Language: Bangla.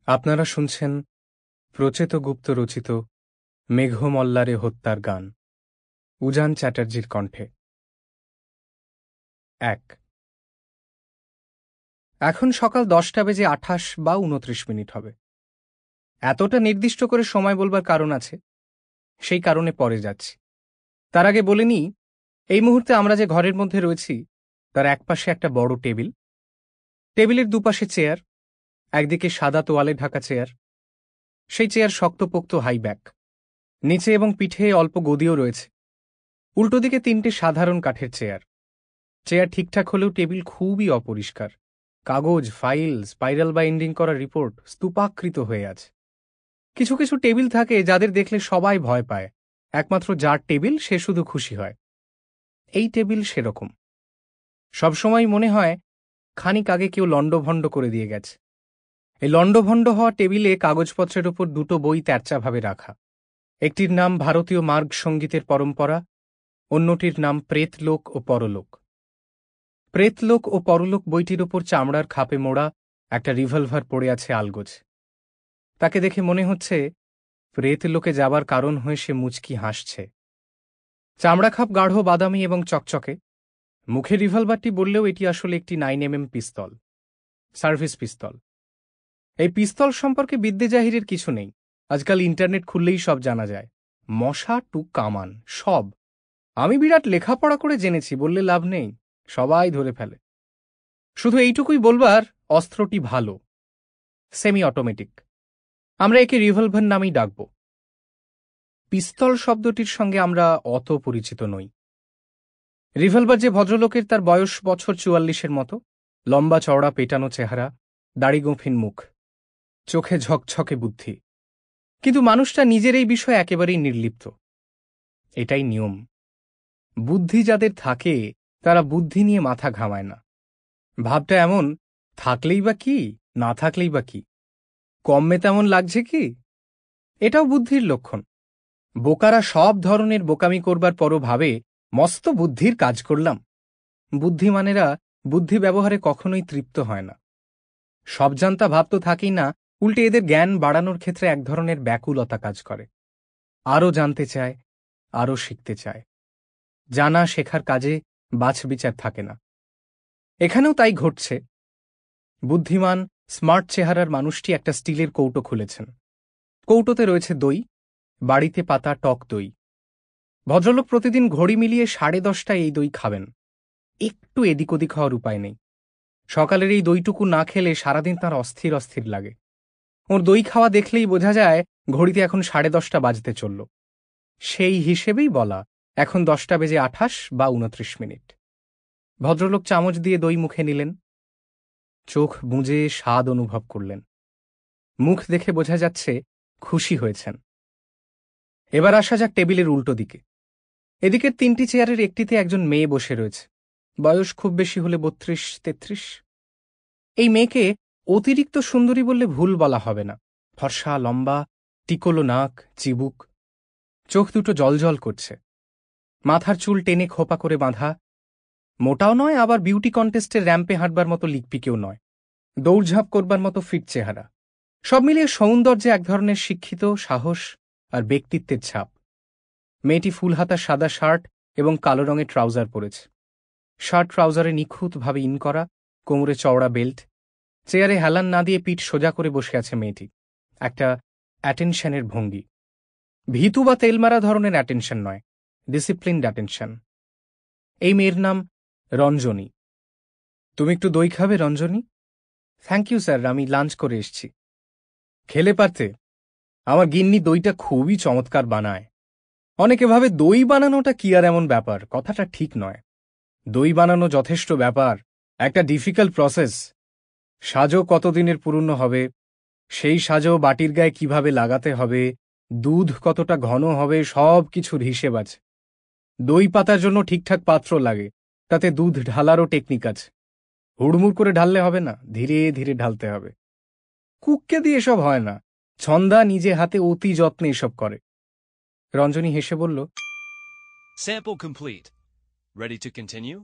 আপনারা শুনছেন প্রচেতগুপ্ত রচিত মেঘমল্লারে হত্যার গান উজান চ্যাটার্জির কণ্ঠে। ১। এখন সকাল 10টা বেজে 28 বা 29 মিনিট হবে। এতটা নির্দিষ্ট করে সময় বলবার কারণ আছে, সেই কারণে পরে যাচ্ছি। তার আগে বলে নিই, এই মুহূর্তে আমরা যে ঘরের মধ্যে রয়েছি তার একপাশে একটা বড় টেবিল, টেবিলের দুপাশে চেয়ার, একদিকে সাদা তোয়ালে ঢাকা চেয়ার, সেই চেয়ার শক্তপোক্ত হাই ব্যাক, নিচে এবং পিঠে অল্প গদিও রয়েছে। উল্টো দিকে 3টে সাধারণ কাঠের চেয়ার। চেয়ার ঠিকঠাক হলেও টেবিল খুবই অপরিষ্কার। কাগজ, ফাইল, স্পাইরাল বা এন্ডিং করা রিপোর্ট স্তূপাকৃত হয়ে আছে। কিছু কিছু টেবিল থাকে যাদের দেখলে সবাই ভয় পায়, একমাত্র যার টেবিল সে শুধু খুশি হয়। এই টেবিল সেরকম। সবসময় মনে হয় খানিক আগে কেউ লণ্ডভণ্ড করে দিয়ে গেছে। এই লণ্ডভণ্ড হওয়া টেবিলে কাগজপত্রের ওপর 2টো বই তেরচাভাবে রাখা। একটির নাম ভারতীয় মার্গ সঙ্গীতের পরম্পরা, অন্যটির নাম প্রেতলোক ও পরলোক। প্রেতলোক ও পরলোক বইটির ওপর চামড়ার খাপে মোড়া একটা রিভলভার পড়ে আছে আলগোজ। তাকে দেখে মনে হচ্ছে প্রেতলোকে যাবার কারণ হয়ে সে মুচকি হাসছে। চামড়া খাপ গাঢ় বাদামি এবং চকচকে। মুখে রিভলভারটি বললেও এটি আসলে একটি 9mm পিস্তল, সার্ভিস পিস্তল। এই পিস্তল সম্পর্কে বিদ্যে জাহিরের কিছু নেই, আজকাল ইন্টারনেট খুললেই সব জানা যায়। মশা টু কামান সব। আমি বিরাট লেখাপড়া করে জেনেছি বললে লাভ নেই, সবাই ধরে ফেলে। শুধু এইটুকুই বলবার, অস্ত্রটি ভালো, সেমি অটোমেটিক। আমরা একে রিভলভার নামেই ডাকব। পিস্তল শব্দটির সঙ্গে আমরা অত পরিচিত নই। রিভলভার যে ভদ্রলোকের, তার বয়স বছর 44-এর মতো, লম্বা চওড়া পেটানো চেহারা, দাড়ি গোঁফিন মুখ, চোখে ঝকঝকে বুদ্ধি। কিন্তু মানুষটা নিজের এই বিষয়ে একেবারেই নির্লিপ্ত। এটাই নিয়ম। বুদ্ধি যাদের থাকে তারা বুদ্ধি নিয়ে মাথা ঘামায় না। ভাবটা এমন, থাকলেই বা কি, না থাকলেই বা কি, কমে তেমন লাগছে কি, এটাও বুদ্ধির লক্ষণ। বোকারা সব ধরনের বোকামি করবার পরও ভাবে মস্ত বুদ্ধির কাজ করলাম। বুদ্ধিমানেরা বুদ্ধি ব্যবহারে কখনোই তৃপ্ত হয় না। সব জানতা ভাব তো থাকেই না, উল্টে এদের জ্ঞান বাড়ানোর ক্ষেত্রে এক ধরনের ব্যাকুলতা কাজ করে। আরও জানতে চায়, আরও শিখতে চায়। জানা শেখার কাজে বাছবিচার থাকে না। এখানেও তাই ঘটছে। বুদ্ধিমান স্মার্ট চেহারার মানুষটি একটা স্টিলের কৌটো খুলেছেন। কৌটোতে রয়েছে দই, বাড়িতে পাতা টক দই। ভদ্রলোক প্রতিদিন ঘড়ি মিলিয়ে 10:30টায় এই দই খাবেন। একটু এদিক ওদিক হওয়ার উপায় নেই। সকালের এই দইটুকু না খেলে সারাদিন তাঁর অস্থির অস্থির লাগে। ওর দই খাওয়া দেখলেই বোঝা যায় ঘড়িতে এখন 10:30 বাজতে চলল। সেই হিসেবেই বলা এখন 10টা বেজে 28 বা 29 মিনিট। ভদ্রলোক চামচ দিয়ে দই মুখে নিলেন, চোখ বুঁজে স্বাদ অনুভব করলেন। মুখ দেখে বোঝা যাচ্ছে খুশি হয়েছেন। এবার আসা যাক টেবিলের উল্টো দিকে। এদিকের 3টি চেয়ারের একটিতে একজন মেয়ে বসে রয়েছে, বয়স খুব বেশি হলে 32-33। এই মেয়েকে অতিরিক্ত সুন্দরী বললে ভুল বলা হবে না। ফর্সা, লম্বা, টিকলো নাক, চিবুক, চোখ দুটো জলজল করছে। মাথার চুল টেনে খোপা করে বাঁধা। মোটাও নয়, আবার বিউটি কন্টেস্টের র্যাম্পে হাঁটবার মতো লিকপিকেও নয়। দৌড়ঝাঁপ করবার মতো ফিট চেহারা। সব মিলিয়ে সৌন্দর্যে এক ধরনের শিক্ষিত, সাহস আর ব্যক্তিত্বের ছাপ। মেয়েটি ফুলহাতা সাদা শার্ট এবং কালো রঙের ট্রাউজার পরেছে। শার্ট ট্রাউজারে নিখুঁতভাবে ইন করা, কোমরে চওড়া বেল্ট। চেয়ারে হেলান না দিয়ে পিঠ সোজা করে বসে আছে মেয়েটি, একটা অ্যাটেনশনের ভঙ্গি। ভীতু বা তেলমারা ধরনের অ্যাটেনশন নয়, ডিসিপ্লিনড অ্যাটেনশন। এই মেয়ের নাম রঞ্জনী। তুমি একটু দই খাবে রঞ্জনী? থ্যাংক ইউ স্যার, আমি লাঞ্চ করে এসছি। খেলে পারতে, আমার গিন্নি দইটা খুবই চমৎকার বানায়। অনেকে ভাবে দই বানানোটা কি আর এমন ব্যাপার, কথাটা ঠিক নয়। দই বানানো যথেষ্ট ব্যাপার, একটা ডিফিকাল্ট প্রসেস। সাজও কতদিনের পুরনো হবে, সেই সাজও বাটির গায়ে কিভাবে লাগাতে হবে, দুধ কতটা ঘন হবে, সব কিছুর হিসেব আছে। দই পাতার জন্য ঠিকঠাক পাত্র লাগে, তাতে দুধ ঢালারও টেকনিক আছে। হুড়মুড় করে ঢাললে হবে না, ধীরে ধীরে ঢালতে হবে। কুককে দিয়ে এসব হয় না, ছন্দা নিজে হাতে অতি যত্নে এসব করে। রঞ্জনী হেসে বলল, Sample complete. Ready to continue?